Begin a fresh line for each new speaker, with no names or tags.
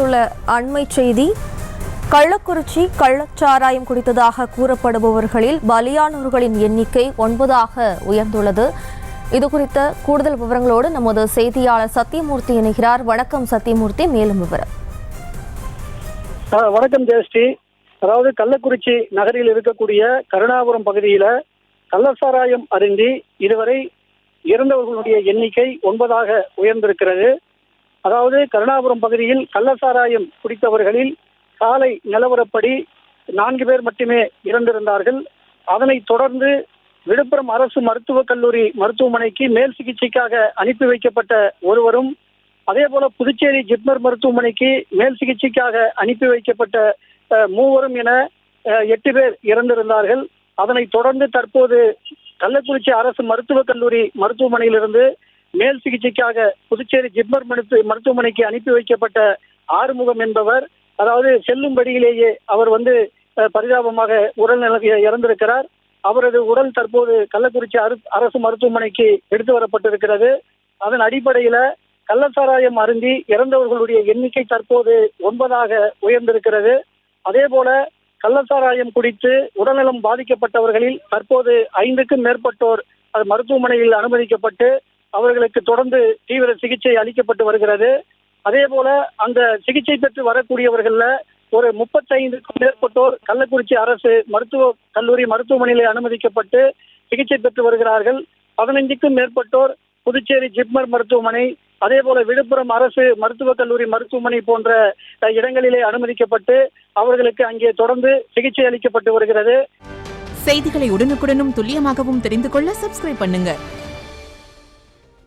கிடைத்துள்ள அண்மை செய்தி. கள்ளக்குறிச்சி கள்ளச்சாராயம் குடித்ததாக கூறப்படுபவர்களில் பலியானவர்களின் எண்ணிக்கை 9ஆக உயர்ந்துள்ளது. இது குறித்த கூடுதல் விவரங்களோடு நமது செய்தியாளர் சத்தியமூர்த்தி இணைகிறார். வணக்கம் சத்தியமூர்த்தி, மேலும் விவரம்.
வணக்கம் ஜெயஸ்ரீ. அதாவது கள்ளக்குறிச்சி நகரில் இருக்கக்கூடிய கருணாபுரம் பகுதியில கள்ளச்சாராயம் அருந்தி இதுவரை இறந்தவர்களுடைய எண்ணிக்கை 9ஆக உயர்ந்திருக்கிறது. அதாவது கருணாபுரம் பகுதியில் கள்ளச்சாராயம் குடித்தவர்களில் காலை நிலவரப்படி 4 பேர் மட்டுமே இறந்திருந்தார்கள். அதனைத் தொடர்ந்து விழுப்புரம் அரசு மருத்துவக் கல்லூரி மருத்துவமனைக்கு மேல் சிகிச்சைக்காக அனுப்பி வைக்கப்பட்ட ஒருவரும், அதே போல புதுச்சேரி ஜிப்மர் மருத்துவமனைக்கு மேல் சிகிச்சைக்காக அனுப்பி வைக்கப்பட்ட 3 என 8 பேர் இறந்திருந்தார்கள். அதனைத் தொடர்ந்து தற்போது கள்ளக்குறிச்சி அரசு மருத்துவக் கல்லூரி மருத்துவமனையிலிருந்து மேல் சிகிச்சைக்காக புதுச்சேரி ஜிப்மர் மருத்துவமனைக்கு அனுப்பி வைக்கப்பட்ட ஆறுமுகம் என்பவர், அதாவது செல்லும் படியிலேயே அவர் பரிதாபமாக உடல்நல இறந்திருக்கிறார். அவரது உடல் தற்போது கள்ளக்குறிச்சி அரசு மருத்துவமனைக்கு எடுத்து வரப்பட்டிருக்கிறது. அதன் அடிப்படையில கள்ளச்சாராயம் அருந்தி இறந்தவர்களுடைய எண்ணிக்கை தற்போது 9ஆக உயர்ந்திருக்கிறது. அதே போல கள்ளச்சாராயம் குடித்து உடல்நலம் பாதிக்கப்பட்டவர்களில் தற்போது 5க்கும் மேற்பட்டோர் மருத்துவமனையில் அனுமதிக்கப்பட்டு அவர்களுக்கு தொடர்ந்து தீவிர சிகிச்சை அளிக்கப்பட்டு வருகிறது. அதே போல அந்த சிகிச்சை பெற்று வரக்கூடியவர்கள ஒரு 35க்கும் மேற்பட்டோர் கள்ளக்குறிச்சி அரசு மருத்துவக் கல்லூரி மருத்துவமனையில் அனுமதிக்கப்பட்டு சிகிச்சை பெற்று வருகிறார்கள். 15க்கும் மேற்பட்டோர் புதுச்சேரி ஜிப்மர் மருத்துவமனை, அதே போல விழுப்புரம் அரசு மருத்துவக் கல்லூரி மருத்துவமனை போன்ற இடங்களிலே அனுமதிக்கப்பட்டு அவர்களுக்கு அங்கே தொடர்ந்து சிகிச்சை அளிக்கப்பட்டு வருகிறது.
செய்திகளை உடனுக்குடனும் துல்லியமாகவும் தெரிந்து கொள்ள சப்ஸ்கிரைப் பண்ணுங்க.